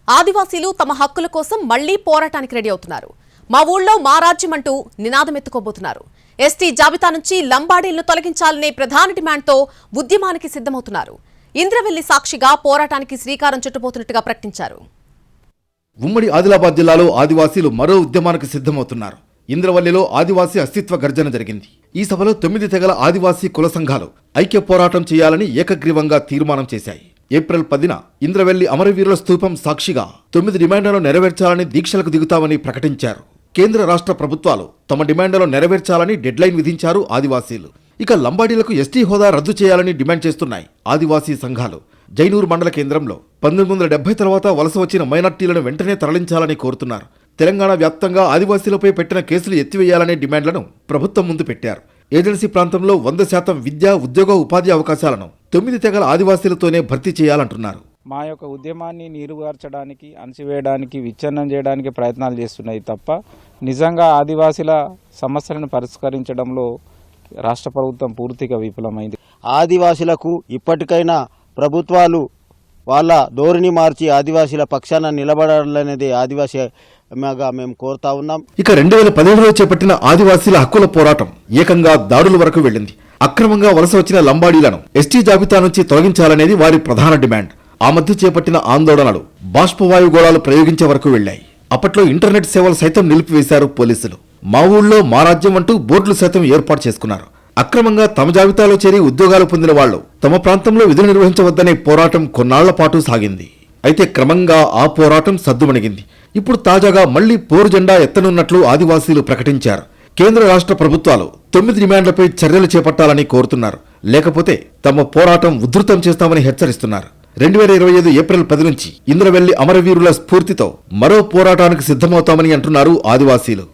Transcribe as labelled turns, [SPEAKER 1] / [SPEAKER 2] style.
[SPEAKER 1] ఆదివాసీలు తమ హక్కుల కోసం మళ్లీ పోరాటానికి రెడీ అవుతున్నారు. మా ఊళ్ళో మా రాజ్యం అంటూ నినాదం ఎత్తుకోబోతున్నారు. ఎస్టీ జాబితా నుంచి లంబాడీలను తొలగించాలనే ప్రధాన డిమాండ్తో ఉద్యమానికి సిద్ధమవుతున్నారు. ఇంద్రవెల్లి సాక్షిగా పోరాటానికి శ్రీకారం చుట్టబోతున్నట్టుగా ప్రకటించారు.
[SPEAKER 2] ఉమ్మడి ఆదిలాబాద్ జిల్లాలో ఆదివాసీలు మరో ఉద్యమానికి సిద్ధమవుతున్నారు. ఇంద్రవల్లిలో ఆదివాసీ అస్తిత్వ గర్జన జరిగింది. ఈ సభలో 9 తెగల ఆదివాసీ కుల సంఘాలు ఐక్య పోరాటం చేయాలని ఏకగ్రీవంగా తీర్మానం చేశాయి. ఏప్రిల్ 10న ఇంద్రవెల్లి అమరవీరుల స్తూపం సాక్షిగా 9 డిమాండ్లను నెరవేర్చాలని దీక్షలకు దిగుతామని ప్రకటించారు. కేంద్ర రాష్ట్ర ప్రభుత్వాలు తమ డిమాండ్లను నెరవేర్చాలని డెడ్లైన్ విధించారు ఆదివాసీలు. ఇక లంబాడీలకు ఎస్టీ హోదా రద్దు చేయాలని డిమాండ్ చేస్తున్నాయి ఆదివాసీ సంఘాలు. జైనూర్ మండల కేంద్రంలో 1970 తర్వాత వలస వచ్చిన మైనార్టీలను వెంటనే తరలించాలని కోరుతున్నారు. తెలంగాణ వ్యాప్తంగా ఆదివాసీలపై పెట్టిన కేసులు ఎత్తివేయాలనే డిమాండ్లను ప్రభుత్వం ముందు పెట్టారు. ఏజెన్సీ ప్రాంతంలో 100% విద్యా ఉద్యోగ ఉపాధి అవకాశాలను 9 తెగల ఆదివాసీలతోనే భర్తీ చేయాలంటున్నారు.
[SPEAKER 3] మా యొక్క ఉద్యమాన్ని నీరుగార్చడానికి, అణచివేయడానికి, విచ్ఛిన్నం చేయడానికి ప్రయత్నాలు చేస్తున్నాయి తప్ప నిజంగా ఆదివాసీల సమస్యలను పరిష్కరించడంలో రాష్ట్ర ప్రభుత్వం పూర్తిగా విఫలమైంది.
[SPEAKER 4] ఆదివాసీలకు ఇప్పటికైనా ప్రభుత్వాలు వాళ్ళ ధోరణి మార్చి ఆదివాసీల పక్షాన నిలబడాలనేది ఆదివాసీగా మేము కోరుతా ఉన్నాం.
[SPEAKER 2] ఇక 2017లో చేపట్టిన ఆదివాసీల హక్కుల పోరాటం ఏకంగా దాడుల వరకు వెళ్ళింది. అక్రమంగా వలస వచ్చిన లంబాడీలను ఎస్టీ జాబితా నుంచి తొలగించాలనేది వారి ప్రధాన డిమాండ్. ఆ మధ్య చేపట్టిన ఆందోళనలు బాష్పవాయు గోళాలు ప్రయోగించే వరకు వెళ్లాయి. అప్పట్లో ఇంటర్నెట్ సేవలు సైతం నిలిపివేశారు పోలీసులు. మా ఊళ్ళో మా రాజ్యం అంటూ బోర్డులు సైతం ఏర్పాటు చేసుకున్నారు. అక్రమంగా తమ జాబితాలో చేరి ఉద్యోగాలు పొందిన వాళ్లు తమ ప్రాంతంలో విధులు నిర్వహించవద్దనే పోరాటం కొన్నాళ్ల పాటు సాగింది. అయితే క్రమంగా ఆ పోరాటం సద్దుమణిగింది. ఇప్పుడు తాజాగా మళ్లీ పోరు జెండా ఎత్తనున్నట్లు ఆదివాసీలు ప్రకటించారు. కేంద్ర రాష్ట్ర ప్రభుత్వాలు 9 డిమాండ్లపై చర్యలు చేపట్టాలని కోరుతున్నారు. లేకపోతే తమ పోరాటం ఉధృతం చేస్తామని హెచ్చరిస్తున్నారు. 2025 ఏప్రిల్ 10 నుంచి ఇంద్రవెల్లి అమరవీరుల స్ఫూర్తితో మరో పోరాటానికి సిద్ధమవుతామని అంటున్నారు ఆదివాసీలు.